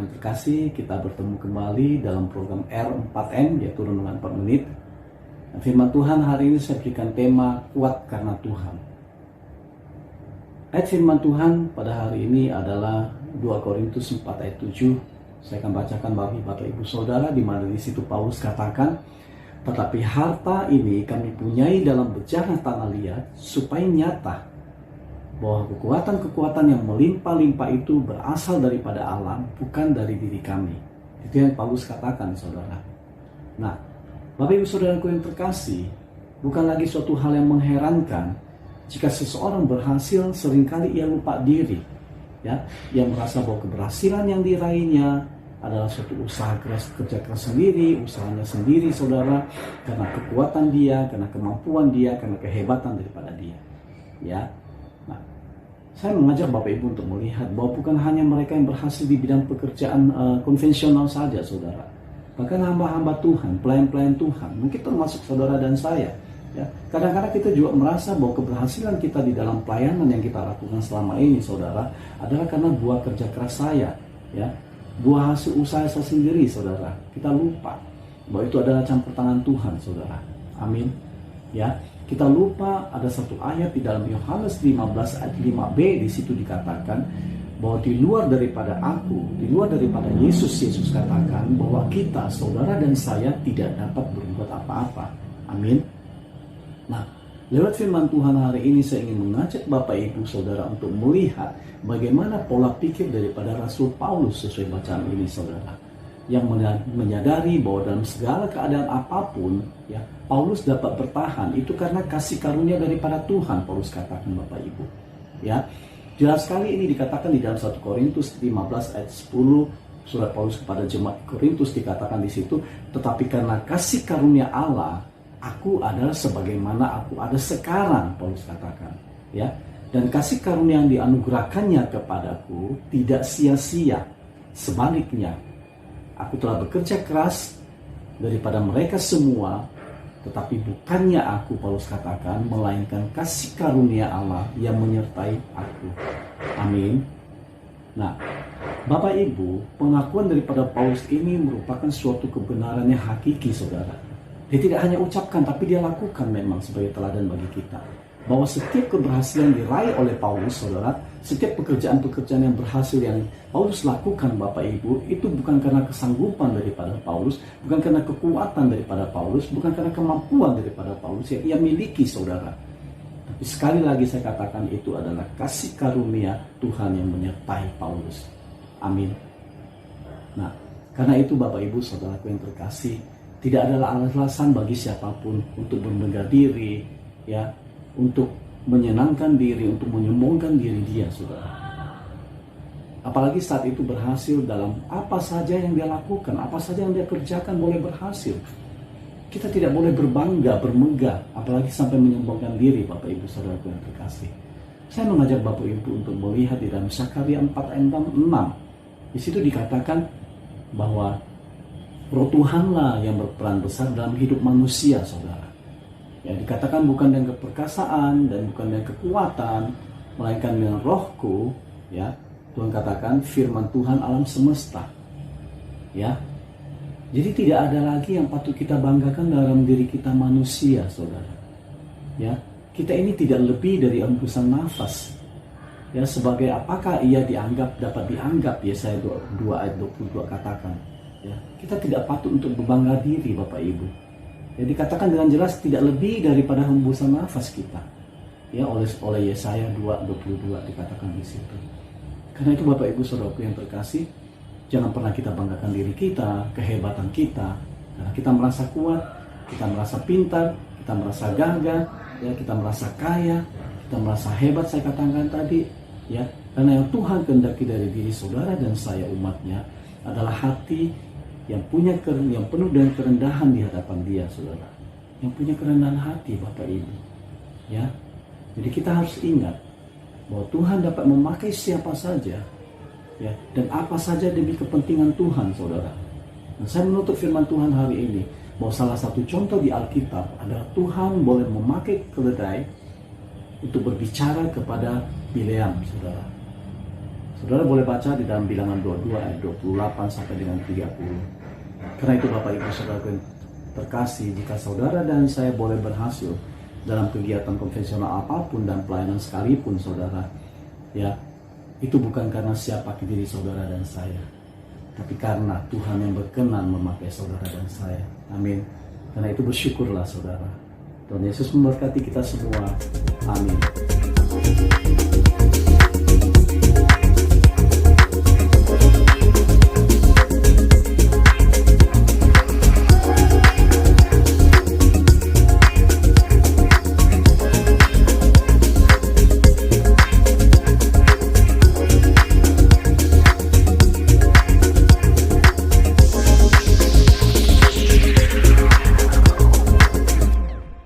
yang terkasih, kita bertemu kembali dalam program R4M, yaitu Renungan 4 Menit. Firman Tuhan hari ini saya berikan tema Kuat Karena Tuhan. Ayat firman Tuhan pada hari ini adalah 2 Korintus 4 ayat 7. Saya akan bacakan bagi Bapak Ibu Saudara, di mana di situ Paulus katakan, "Tetapi harta ini kami punyai dalam bejana tanah liat, supaya nyata bahwa kekuatan-kekuatan yang melimpah-limpah itu berasal daripada Allah, bukan dari diri kami." Itu yang Paulus katakan, saudara. Nah, Bapak Ibu Saudaraku yang terkasih, bukan lagi suatu hal yang mengherankan jika seseorang berhasil, seringkali ia lupa diri. Ya, ia merasa bahwa keberhasilan yang diraihnya adalah suatu usaha keras, kerja keras sendiri, usahanya sendiri, saudara, karena kekuatan dia, karena kemampuan dia, karena kehebatan daripada dia. Ya. Nah, saya mengajak Bapak Ibu untuk melihat bahwa bukan hanya mereka yang berhasil di bidang pekerjaan konvensional saja, saudara. Bahkan hamba-hamba Tuhan, pelayan-pelayan Tuhan, mungkin termasuk saudara dan saya. Ya, kadang-kadang kita juga merasa bahwa keberhasilan kita di dalam pelayanan yang kita lakukan selama ini, saudara, adalah karena buah kerja keras saya, ya, buah hasil usaha saya sendiri, saudara. Kita lupa bahwa itu adalah campur tangan Tuhan, saudara. Amin. Ya, kita lupa ada satu ayat di dalam Yohanes 15 ayat 5b, di situ dikatakan bahwa di luar daripada aku, di luar daripada Yesus katakan bahwa kita, saudara dan saya, tidak dapat berbuat apa-apa. Amin. Nah, lewat firman Tuhan hari ini saya ingin mengajak Bapak Ibu Saudara untuk melihat bagaimana pola pikir daripada Rasul Paulus sesuai bacaan ini, saudara, yang menyadari bahwa dalam segala keadaan apapun, ya, Paulus dapat bertahan itu karena kasih karunia daripada Tuhan. Paulus katakan, Bapak Ibu, ya, jelas sekali ini dikatakan di dalam 1 Korintus 15 ayat 10. Surat Paulus kepada jemaat Korintus dikatakan di situ, "Tetapi karena kasih karunia Allah, aku adalah sebagaimana aku ada sekarang," Paulus katakan, ya. Dan kasih karunia yang dianugerahkannya kepadaku tidak sia-sia. Sebaliknya, aku telah bekerja keras daripada mereka semua, tetapi bukannya aku, Paulus katakan, melainkan kasih karunia Allah yang menyertai aku. Amin. Nah, Bapak Ibu, pengakuan daripada Paulus ini merupakan suatu kebenaran yang hakiki, saudara. Dia tidak hanya ucapkan, tapi dia lakukan memang sebagai teladan bagi kita. Bahwa setiap keberhasilan diraih oleh Paulus, saudara, setiap pekerjaan-pekerjaan yang berhasil yang Paulus lakukan, Bapak Ibu, itu bukan karena kesanggupan daripada Paulus, bukan karena kekuatan daripada Paulus, bukan karena kemampuan daripada Paulus yang ia miliki, saudara. Tapi sekali lagi saya katakan, itu adalah kasih karunia Tuhan yang menyertai Paulus. Amin. Nah, karena itu Bapak Ibu Saudaraku yang terkasih, tidak ada alasan bagi siapapun untuk bermegah diri, ya, untuk menyenangkan diri, untuk menyombongkan diri dia, saudara. Apalagi saat itu berhasil dalam apa saja yang dia lakukan, apa saja yang dia kerjakan boleh berhasil. Kita tidak boleh berbangga, bermegah, apalagi sampai menyombongkan diri, Bapak Ibu Saudaraku yang terkasih. Saya mengajak Bapak Ibu untuk melihat di dalam Zakaria 4 ayat 6. Di situ dikatakan bahwa Roh Tuhanlah yang berperan besar dalam hidup manusia, saudara. Ya, dikatakan bukan dengan keperkasaan dan bukan dengan kekuatan, melainkan dengan rohku, ya. Tuhan katakan firman Tuhan alam semesta. Ya. Jadi tidak ada lagi yang patut kita banggakan dalam diri kita manusia, saudara. Ya, kita ini tidak lebih dari hembusan nafas. Ya, sebagai apakah ia dapat dianggap, Yesaya 2 ayat 22 katakan. Ya, kita tidak patut untuk berbangga diri, Bapak Ibu. Ya, dikatakan dengan jelas tidak lebih daripada hembusan nafas kita. Ya, oleh Yesaya 2:22 dikatakan di situ. Karena itu Bapak Ibu Saudaraku yang terkasih, jangan pernah kita banggakan diri kita, kehebatan kita. Karena kita merasa kuat, kita merasa pintar, kita merasa gagah, ya, kita merasa kaya, kita merasa hebat, saya katakan tadi, ya. Karena yang Tuhan kehendaki dari diri saudara dan saya umatnya adalah hati yang penuh dengan kerendahan di hadapan Dia, saudara. Yang punya kerendahan hati, Bapak Ibu. Ya. Jadi kita harus ingat bahwa Tuhan dapat memakai siapa saja, ya, dan apa saja demi kepentingan Tuhan, saudara. Nah, saya menutup firman Tuhan hari ini bahwa salah satu contoh di Alkitab adalah Tuhan boleh memakai keledai untuk berbicara kepada Bileam, saudara. Saudara boleh baca di dalam Bilangan 22 ayat 28 sampai dengan 30. Karena itu Bapak Ibu Saudara terkasih, jika saudara dan saya boleh berhasil dalam kegiatan konvensional apapun dan pelayanan sekalipun saudara, ya, itu bukan karena siapa diri saudara dan saya, tapi karena Tuhan yang berkenan memakai saudara dan saya. Amin. Karena itu bersyukurlah saudara. Tuhan Yesus memberkati kita semua. Amin.